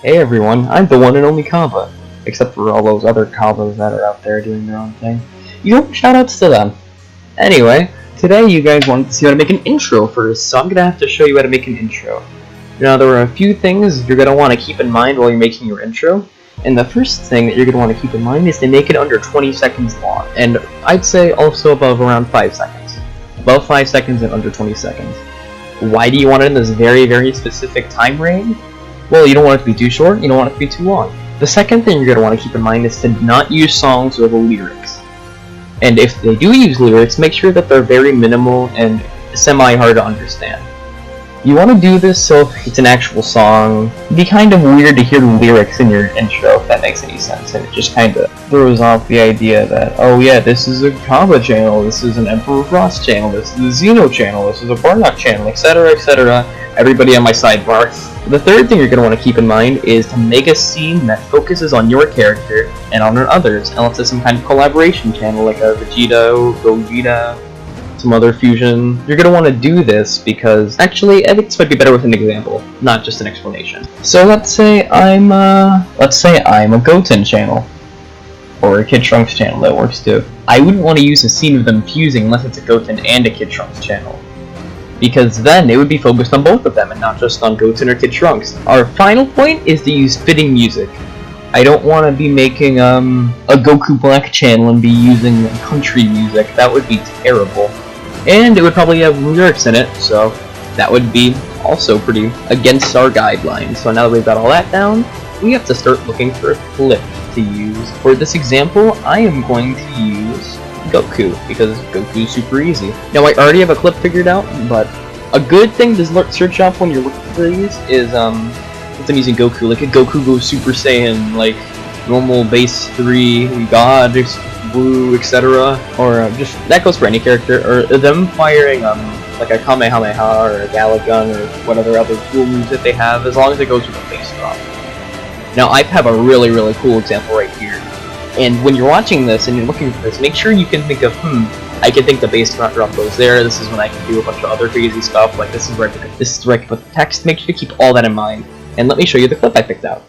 Hey everyone, I'm the one and only Cabba. Except for all those other Cabbas that are out there doing their own thing. You know, shoutouts to them. Anyway, today you guys wanted to see how to make an intro first, so I'm gonna have to show you how to make an intro. Now, there are a few things you're gonna want to keep in mind while you're making your intro. And the first thing that you're gonna want to keep in mind is to make it under 20 seconds long. And I'd say also above around 5 seconds. Above 5 seconds and under 20 seconds. Why do you want it in this very, very specific time range? Well, you don't want it to be too short, you don't want it to be too long. The second thing you're going to want to keep in mind is to not use songs with lyrics. And if they do use lyrics, make sure that they're very minimal and semi-hard to understand. You want to do this so if it's an actual song, it'd be kind of weird to hear the lyrics in your intro, if that makes any sense, and it just kind of throws off the idea that, oh yeah, this is a Cabba channel, this is an Emperor Frost channel, this is a Xeno channel, this is a Bardock channel, etc, etc, everybody on my sidebar. The third thing you're going to want to keep in mind is to make a scene that focuses on your character and on others, unless it's some kind of collaboration channel like a Vegeta, Gogeta, some other fusion. You're going to want to do this because, actually, I think this might be better with an example, not just an explanation. So let's say I'm a Goten channel, or a Kid Trunks channel, that works too. I wouldn't want to use a scene of them fusing unless it's a Goten and a Kid Trunks channel, because then it would be focused on both of them and not just on Goten or Kid Trunks. Our final point is to use fitting music. I don't want to be making a Goku Black channel and be using country music. That would be terrible. And it would probably have lyrics in it, so that would be also pretty against our guidelines. So now that we've got all that down, we have to start looking for a clip to use. For this example, I am going to use Goku, because Goku's super easy. Now, I already have a clip figured out, but a good thing to search up when you're looking for these is, since I'm using Goku, like a Goku goes Super Saiyan, like normal base 3, God, Blue, etc. Or just, that goes for any character, or them firing, like a Kamehameha, or a Galagun, or whatever other cool moves that they have, as long as it goes with a base drop. Now, I have a really, really cool example right here. And when you're watching this and you're looking for this, make sure you can think of, I can think the base drop goes there, this is when I can do a bunch of other crazy stuff, like this is where I can put the text. Make sure to keep all that in mind. And let me show you the clip I picked out.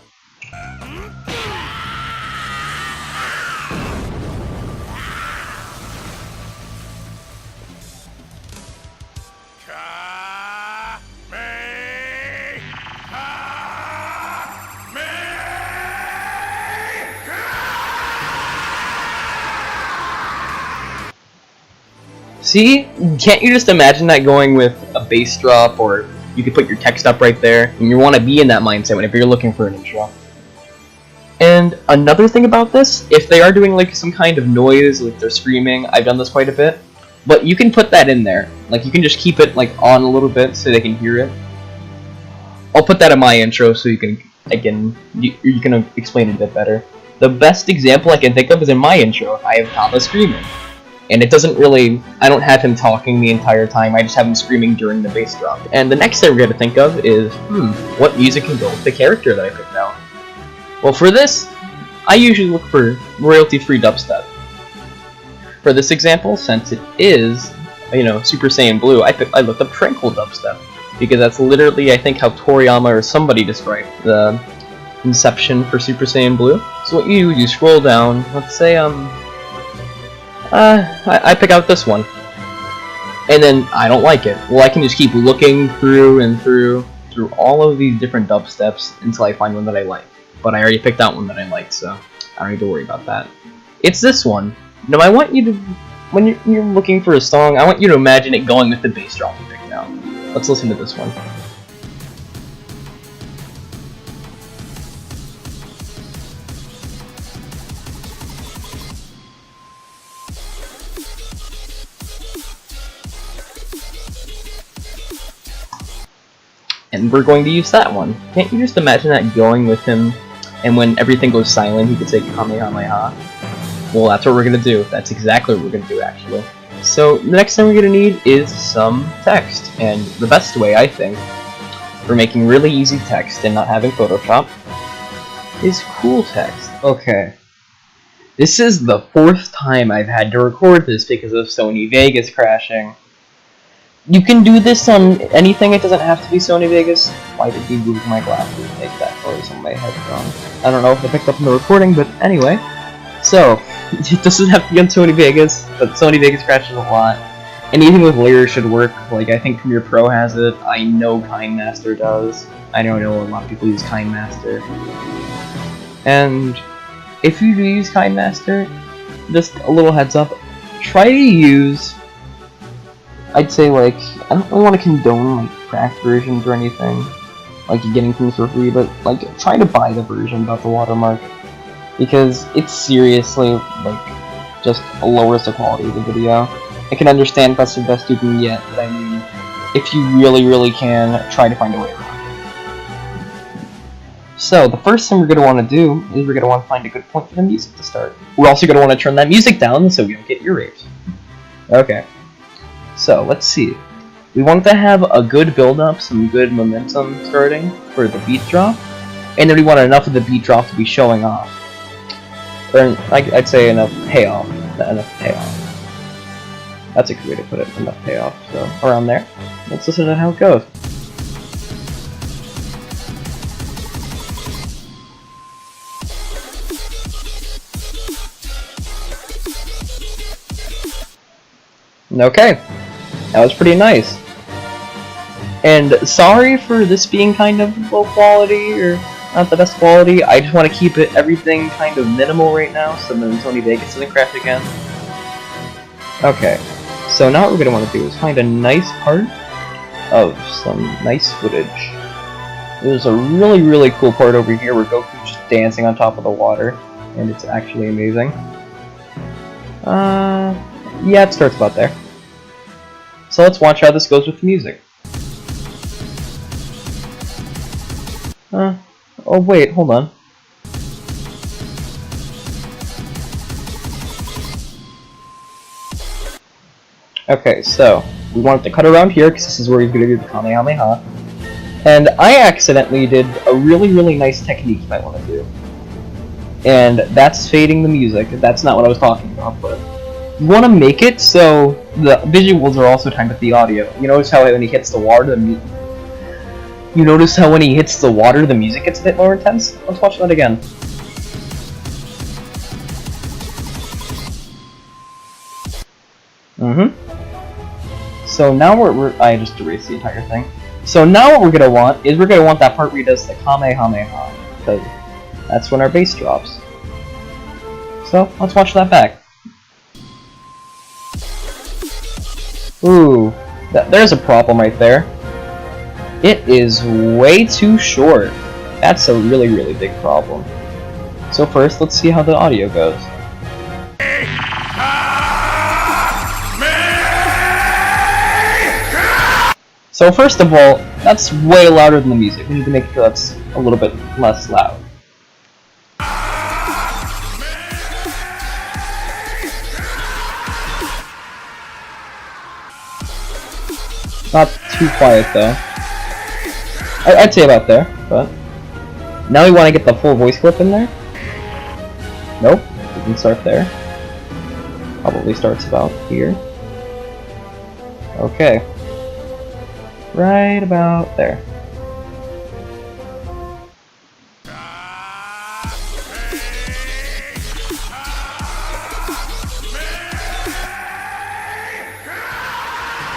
See? Can't you just imagine that going with a bass drop, or you could put your text up right there, and you want to be in that mindset whenever you're looking for an intro. And another thing about this, if they are doing like some kind of noise, like they're screaming, I've done this quite a bit, but you can put that in there. Like, you can just keep it like on a little bit so they can hear it. I'll put that in my intro so you can, again, you can explain it a bit better. The best example I can think of is in my intro. I have Cabba screaming. And it doesn't really, I don't have him talking the entire time, I just have him screaming during the bass drop. And the next thing we're going to think of is, what music can go with the character that I picked out? Well, for this, I usually look for royalty-free dubstep. For this example, since it is, you know, Super Saiyan Blue, I looked up tranquil dubstep, because that's literally, I think, how Toriyama or somebody described the inception for Super Saiyan Blue. So what you do, you scroll down, let's say, I pick out this one, and then I don't like it. Well, I can just keep looking through and through all of these different dubsteps until I find one that I like. But I already picked out one that I like, so I don't need to worry about that. It's this one. Now, I want you to, when you're looking for a song, I want you to imagine it going with the bass drop you picked out. Let's listen to this one. And we're going to use that one. Can't you just imagine that going with him, and when everything goes silent, he could say Kamehameha? Well, that's what we're going to do. That's exactly what we're going to do, actually. So, the next thing we're going to need is some text. And the best way, I think, for making really easy text and not having Photoshop, is cool text. Okay. This is the 4th time I've had to record this because of Sony Vegas crashing. You can do this on anything, it doesn't have to be Sony Vegas. Why did he move my glasses? Make that noise on my headphone. I don't know if I picked up in the recording, but anyway. So, it doesn't have to be on Sony Vegas, but Sony Vegas crashes a lot. Anything with layers should work. Like, I think Premiere Pro has it. I know KineMaster does. I know a lot of people use KineMaster. And if you do use KineMaster, just a little heads up, try to use, I'd say, like, I don't really want to condone like cracked versions or anything, like you're getting things for free, but like try to buy the version without the watermark, because it seriously like just lowers the quality of the video. I can understand that's the best you can get, but I mean, if you really can, try to find a way around it. So the first thing we're going to want to do is we're going to want to find a good point for the music to start. We're also going to want to turn that music down so we don't get ear raped. Okay. So, let's see. We want to have a good build-up, some good momentum starting for the beat drop, and then we want enough of the beat drop to be showing off. Or, I'd say enough payoff. That's a good way to put it, enough payoff. So, around there. Let's listen to how it goes. Okay. That was pretty nice. And sorry for this being kind of low quality, or not the best quality. I just want to keep everything kind of minimal right now, so then Sony Vegas doesn't crash again. Okay, so now what we're going to want to do is find a nice part of some nice footage. There's a really cool part over here where Goku's just dancing on top of the water, and it's actually amazing. Yeah, it starts about there. So let's watch how this goes with the music. Oh wait, hold on. Okay, so we wanted to cut around here because this is where he's going to do the Kamehameha. And I accidentally did a really nice technique that I want to do. And that's fading the music. That's not what I was talking about, but you want to make it so the visuals are also timed with the audio. You notice how when he hits the water, the music gets a bit more intense? Let's watch that again. So now I just erased the entire thing. So now what we're going to want is that part where he does the Kamehameha, because that's when our bass drops. So, let's watch that back. Ooh, there's a problem right there. It is way too short. That's a really big problem. So first, let's see how the audio goes. So first of all, that's way louder than the music. We need to make sure that's a little bit less loud. Not too quiet though. I'd say about there, but now we want to get the full voice clip in there. Nope, we can start there. Probably starts about here. Okay. Right about there.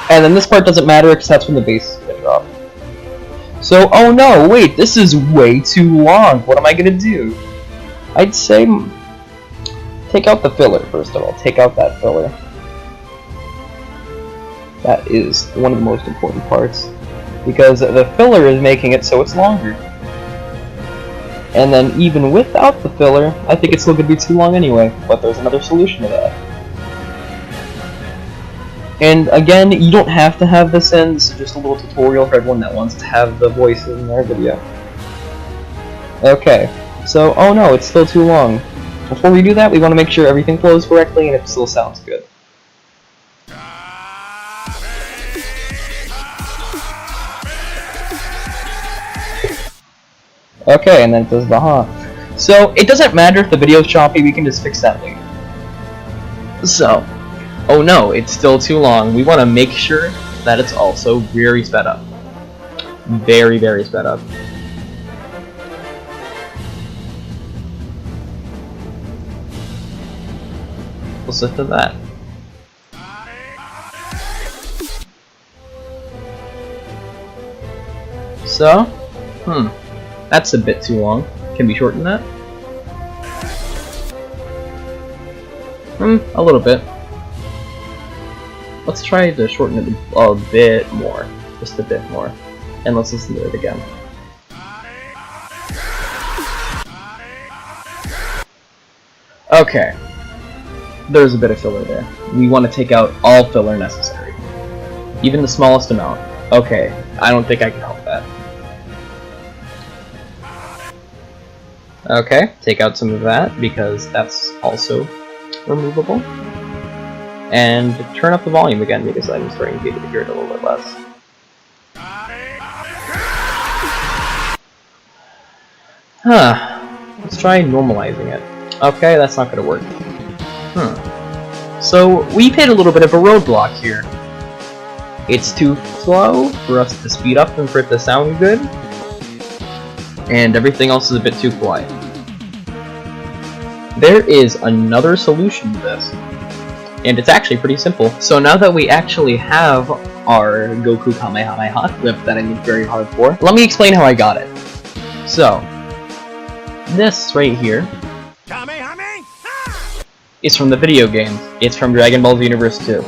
And then this part doesn't matter because that's when the bass is going to drop. So, oh no, wait, this is way too long. What am I going to do? I'd say take out the filler, first of all. Take out that filler. That is one of the most important parts. Because the filler is making it so it's longer. And then even without the filler, I think it's still going to be too long anyway. But there's another solution to that. And again, you don't have to have this in. This is just a little tutorial for everyone that wants to have the voice in their video. Okay, so, oh no, it's still too long. Before we do that, we want to make sure everything flows correctly and it still sounds good. Okay, and then it does the ha. So, it doesn't matter if the video's choppy, we can just fix that later. So, oh no, it's still too long. We want to make sure that it's also very sped up. Very, very sped up. Let's look at that. So, that's a bit too long. Can we shorten that? A little bit. Let's try to shorten it a bit more. Just a bit more. And let's listen to it again. Okay. There's a bit of filler there. We want to take out all filler necessary. Even the smallest amount. Okay, I don't think I can help that. Okay, take out some of that because that's also removable. And turn up the volume again because I'm starting to be able to hear it a little bit less. Let's try normalizing it. Okay, that's not gonna work. So we've hit a little bit of a roadblock here. It's too slow for us to speed up and for it to sound good. And everything else is a bit too quiet. There is another solution to this. And it's actually pretty simple. So now that we actually have our Goku Kamehameha clip that I worked very hard for, let me explain how I got it. So, this right here is from the video game. It's from Dragon Ball Xenoverse 2.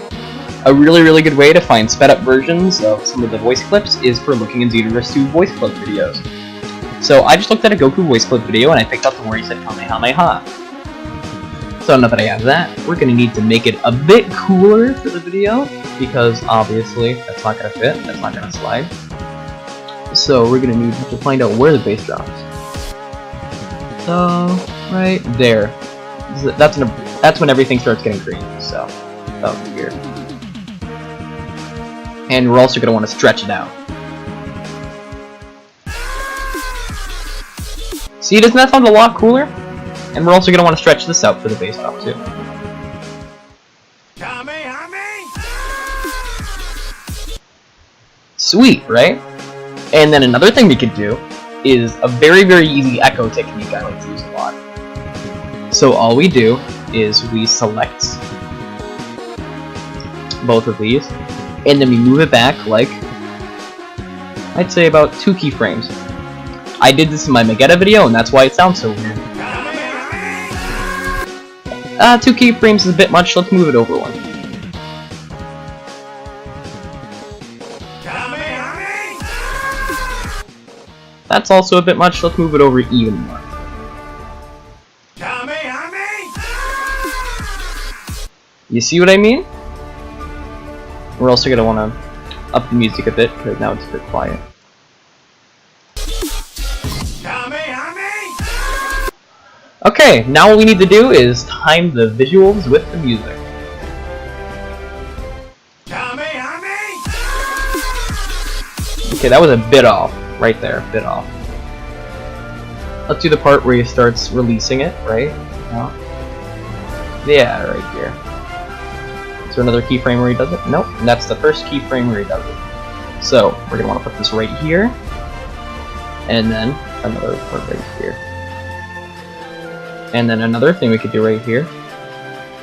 A really, really good way to find sped up versions of some of the voice clips is for looking in Xenoverse 2 voice clip videos. So I just looked at a Goku voice clip video and I picked up the where he said Kamehameha. So now that I have that, we're going to need to make it a bit cooler for the video, because obviously that's not going to fit, that's not going to slide. So we're going to need to find out where the bass drops. So, right there. That's when everything starts getting green, so about here. And we're also going to want to stretch it out. See, doesn't that sound a lot cooler? And we're also going to want to stretch this out for the bass drop too. Sweet, right? And then another thing we could do is a very, very easy echo technique I like to use a lot. So all we do is we select both of these, and then we move it back like, I'd say about 2 keyframes. I did this in my Megetta video, and that's why it sounds so weird. 2 keyframes is a bit much, let's move it over 1. That's also a bit much, let's move it over even more. You see what I mean? We're also going to want to up the music a bit, because now it's a bit quiet. Okay, now what we need to do is time the visuals with the music. Okay, that was a bit off. Right there, a bit off. Let's do the part where he starts releasing it, right? Yeah, right here. Is there another keyframe where he does it? Nope, and that's the first keyframe where he does it. So, we're going to want to put this right here, and then another part right here. And then another thing we could do right here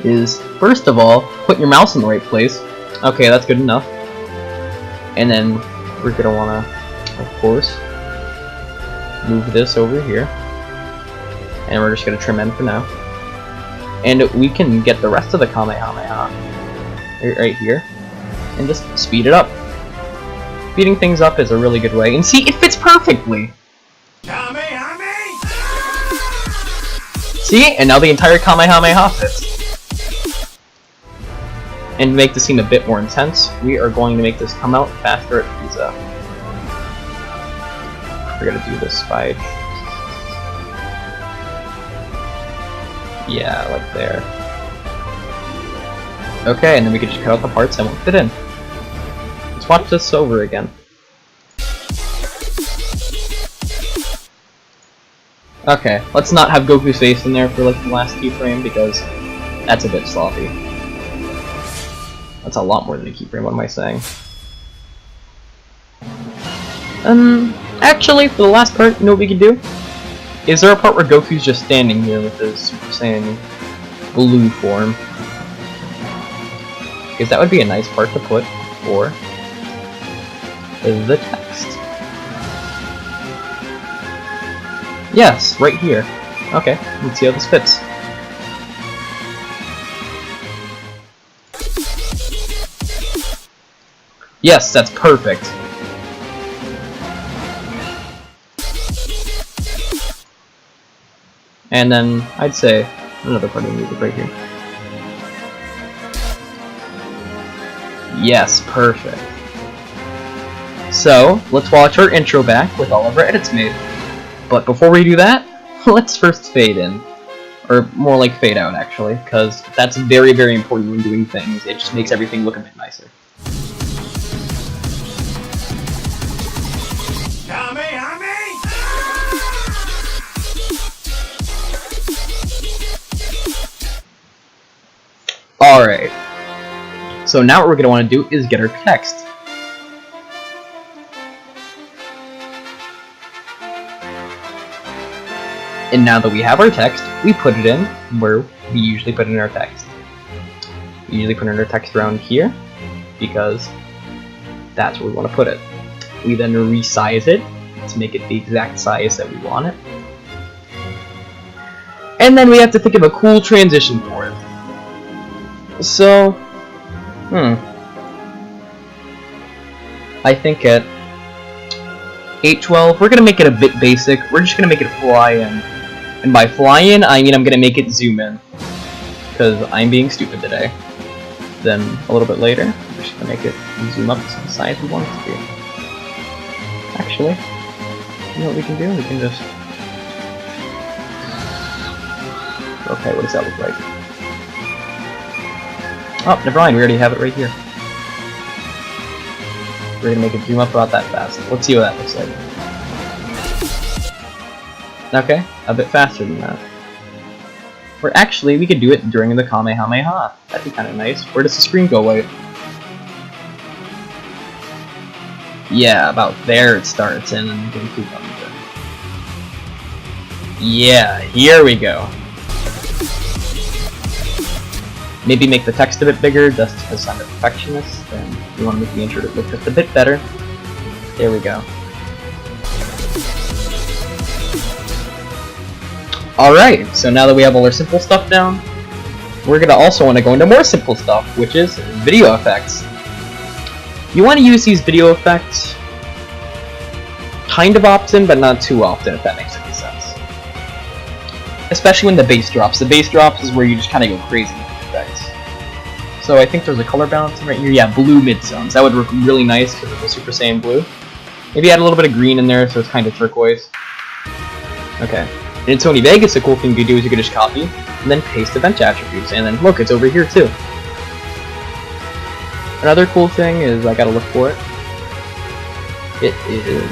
is, first of all, put your mouse in the right place. Okay, that's good enough. And then we're going to want to, of course, move this over here. And we're just going to trim in for now. And we can get the rest of the Kamehameha right here and just speed it up. Speeding things up is a really good way. And see, it fits perfectly! See? And now the entire Kamehameha fits. And to make this seem a bit more intense, we are going to make this come out faster at Frieza. We're gonna do this by... yeah, like there. Okay, and then we can just cut out the parts that won't fit in. Let's watch this over again. Okay, let's not have Goku's face in there for like the last keyframe because that's a bit sloppy. That's a lot more than a keyframe, what am I saying? Actually, for the last part, you know what we can do? Is there a part where Goku's just standing here with his Super Saiyan blue form? Because that would be a nice part to put for the text. Yes, right here. Okay, let's see how this fits. Yes, that's perfect. And then I'd say another part of the music right here. Yes, perfect. So, let's watch our intro back with all of our edits made. But before we do that, let's first fade in. Or more like fade out, actually, because that's very, very important when doing things. It just makes everything look a bit nicer. Alright. So now what we're going to want to do is get our text. And now that we have our text, we put it in where we usually put in our text. We usually put in our text around here, because that's where we want to put it. We then resize it to make it the exact size that we want it. And then we have to think of a cool transition for it. So, I think at 8:12, we're going to make it a bit basic. We're just going to make it fly in. And by fly in, I mean I'm going to make it zoom in. Because I'm being stupid today. Then, a little bit later, we're just going to make it zoom up to the size we want it to be. Actually, you know what we can do? We can just... Okay, what does that look like? Oh, never mind, we already have it right here. We're gonna make it zoom up about that fast. Let's see what that looks like. Okay, a bit faster than that. Or actually, we could do it during the Kamehameha. That'd be kind of nice. Where does the screen go away? Yeah, about there it starts, and then you can keep on with it. Yeah, here we go. Maybe make the text a bit bigger, just because I'm a perfectionist, and you want to make the intro look just a bit better. There we go. Alright, so now that we have all our simple stuff down, we're going to also want to go into more simple stuff, which is video effects. You want to use these video effects kind of often, but not too often, if that makes any sense. Especially when the bass drops. The bass drops is where you just kind of go crazy. So I think there's a color balancing right here. Yeah, blue midzones. That would work really nice because of the Super Saiyan blue. Maybe add a little bit of green in there so it's kind of turquoise. Okay. And in Sony Vegas, the cool thing you could do is you could just copy and then paste event attributes. And then look, it's over here too. Another cool thing is, I gotta look for it. It is...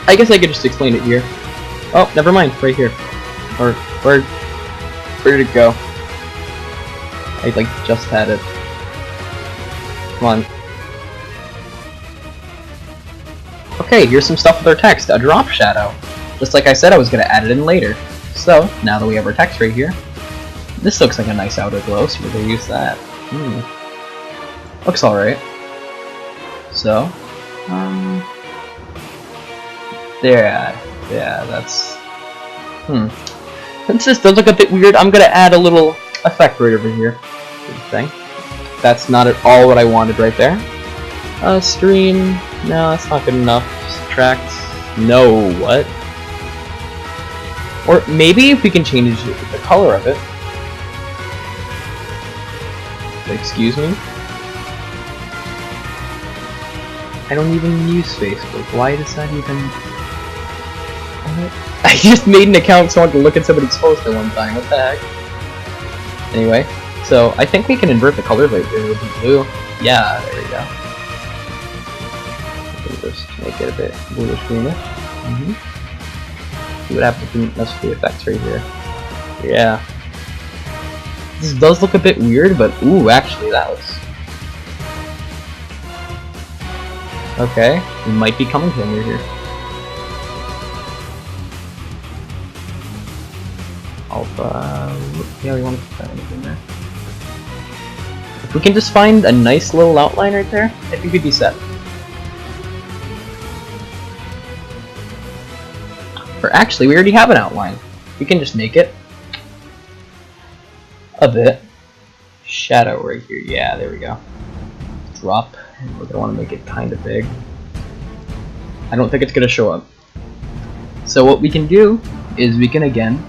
I guess I could just explain it here. Oh, never mind. Right here. Or where did it go? I like just had it. Come on. Okay, here's some stuff with our text. A drop shadow. Just like I said, I was going to add it in later. So, now that we have our text right here, this looks like a nice outer glow, so we're going to use that. Looks alright. So, there. Yeah, that's... Since this does look a bit weird, I'm going to add a little effect right over here. Good thing. That's not at all what I wanted right there. Stream. No, that's not good enough. Subtract. No, what? Or maybe if we can change the color of it. Excuse me? I don't even use Facebook. Why does that even... What? I just made an account so I could look at somebody's poster one time. What the heck? Anyway, so I think we can invert the color right there with the blue. Yeah, there we go. Just make it a bit bluish greenish. See what happens when you mess with the effects right here. Yeah. This does look a bit weird, but ooh, actually that looks Okay, we might be coming to near here. Alpha. Yeah, we want to put that in there. If we can just find a nice little outline right there, I think we'd be set. Or actually, we already have an outline. We can just make it a bit. Shadow right here. Yeah, there we go. Drop. And we're gonna want to make it kind of big. I don't think it's gonna show up. So what we can do is we can again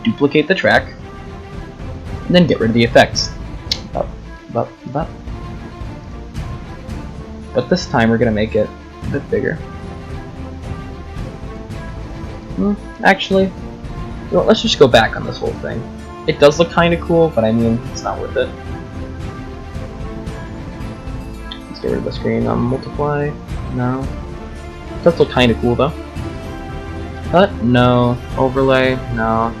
duplicate the track and then get rid of the effects. But this time we're gonna make it a bit bigger. Actually, you know, let's just go back on this whole thing. It does look kind of cool, but I mean, it's not worth it. Let's get rid of the screen. Multiply. No. It does look kind of cool though. Cut? No. Overlay? No.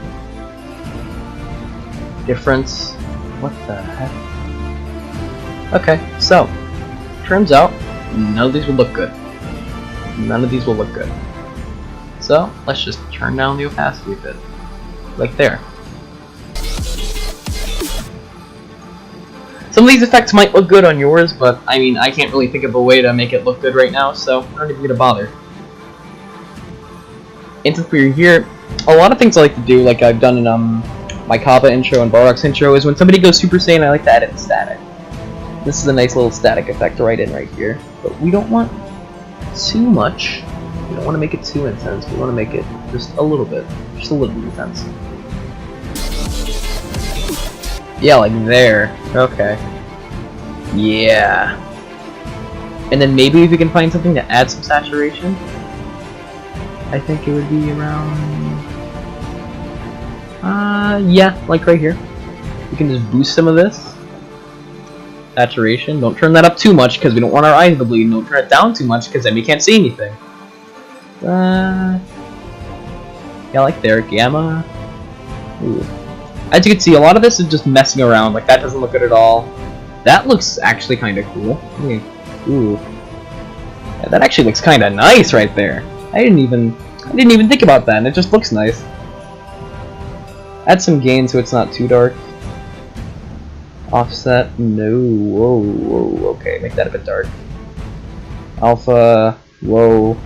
Difference? What the heck? Okay, so turns out none of these will look good. None of these will look good. So let's just turn down the opacity a bit, like there. Some of these effects might look good on yours, but I mean, I can't really think of a way to make it look good right now, so I'm not even gonna bother. And since we're here, a lot of things I like to do, like I've done in my Cabba intro and Balrog's intro, is when somebody goes Super Saiyan, I like to add in static. This is a nice little static effect right in right here, but we don't want too much. We don't want to make it too intense. We want to make it just a little bit intense. Yeah, like there. Okay. Yeah. And then maybe if we can find something to add some saturation, I think it would be around. Yeah, like right here. We can just boost some of this saturation. Don't turn that up too much because we don't want our eyes to bleed. Don't turn it down too much because then we can't see anything. Yeah, like there, gamma. Ooh. As you can see, a lot of this is just messing around. Like that doesn't look good at all. That looks actually kind of cool. Ooh, yeah, that actually looks kind of nice right there. I didn't even think about that. And it just looks nice. Add some gain so it's not too dark. Offset, no. Whoa. Okay, make that a bit dark. Alpha, whoa.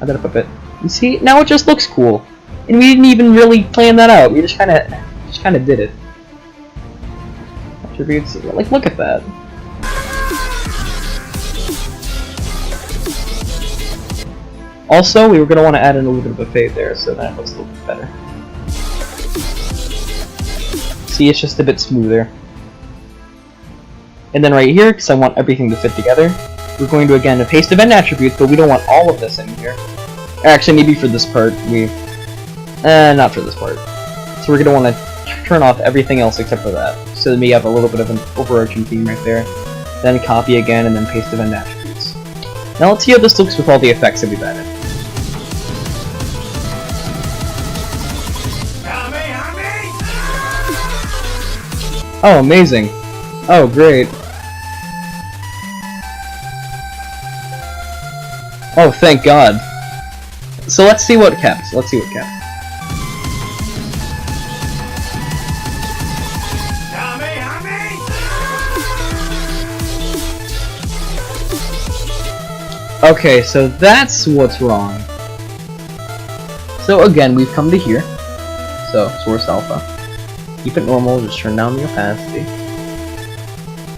I got up a bit. You see, now it just looks cool, and we didn't even really plan that out. We just kind of did it. Attributes, like look at that. Also, we were gonna want to add in a little bit of a fade there, so that looks a little bit better. See, it's just a bit smoother. And then right here, because I want everything to fit together, we're going to again paste event attributes, but we don't want all of this in here. Actually, maybe for this part, not for this part. So we're going to want to turn off everything else except for that. So then we have a little bit of an overarching theme right there. Then copy again, and then paste event attributes. Now let's see how this looks with all the effects that we've added. Oh, amazing. Oh, great. Oh, thank God. So let's see what kept. Okay, so that's what's wrong. So again, we've come to here. So, source alpha. Keep it normal, just turn down the opacity.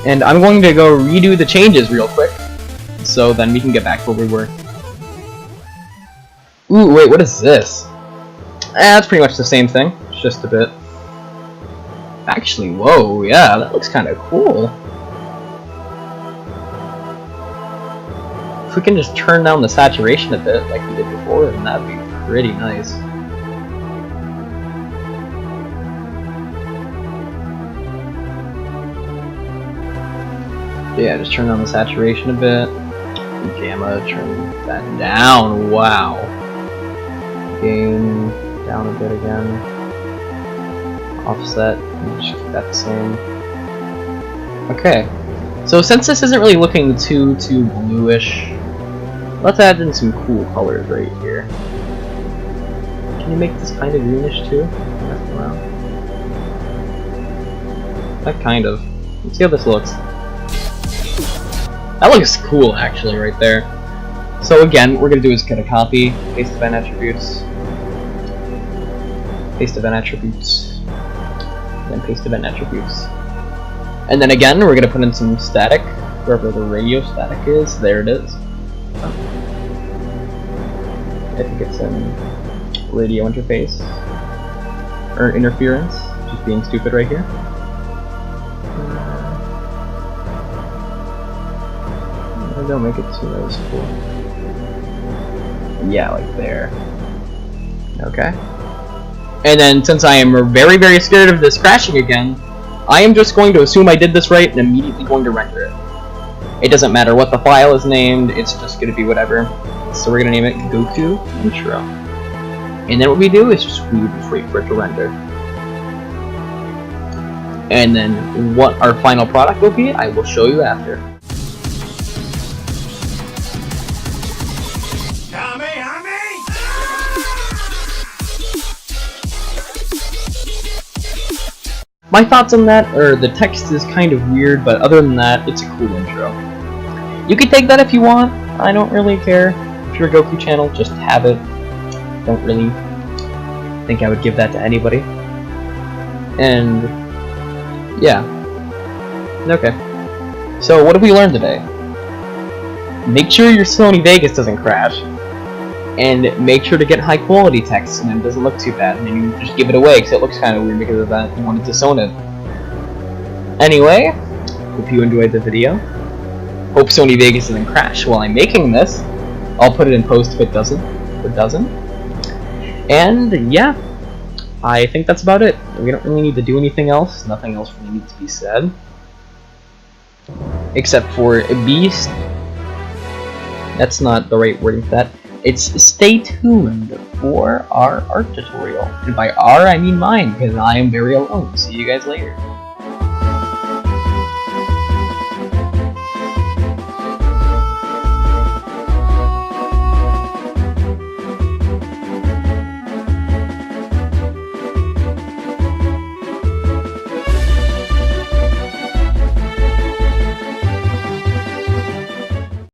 And I'm going to go redo the changes real quick, so then we can get back where we were. Ooh, wait, what is this? That's pretty much the same thing, it's just a bit... Actually, whoa, yeah, that looks kind of cool. If we can just turn down the saturation a bit, like we did before, then that'd be pretty nice. Yeah, just turn down the saturation a bit. Gamma, turn that down. Wow. Gain down a bit again. Offset, just keep that the same. Okay. So since this isn't really looking too bluish, Let's add in some cool colors right here. Can you make this kind of greenish too? Mess around. That kind of. Let's see how this looks. That looks cool actually right there. So again, what we're going to do is cut a copy, paste event attributes, paste event attributes, then paste event attributes. And then again, we're going to put in some static, wherever the radio static is. There it is. Oh. I think it's in radio interface, or interference, just being stupid right here. Don't make it too noticeable. Yeah, like there. Okay. And then, since I am very, very scared of this crashing again, I am just going to assume I did this right and immediately going to render it. It doesn't matter what the file is named, it's just going to be whatever. So we're going to name it Goku Intro. And then what we do is just wait for it to render. And then what our final product will be, I will show you after. My thoughts on that are the text is kind of weird, but other than that, it's a cool intro. You can take that if you want, I don't really care. If you're a Goku channel, just have it. Don't really think I would give that to anybody. And yeah. Okay. So what have we learned today? Make sure your Sony Vegas doesn't crash. And make sure to get high quality text and it doesn't look too bad, and then you just give it away because it looks kind of weird because of that. You wanted to disown it. Anyway, hope you enjoyed the video. Hope Sony Vegas doesn't crash while I'm making this. I'll put it in post if it doesn't. And yeah, I think that's about it. We don't really need to do anything else. Nothing else really needs to be said. Except for Beast. That's not the right wording for that. It's stay tuned for our art tutorial. And by our, I mean mine, because I am very alone. See you guys later.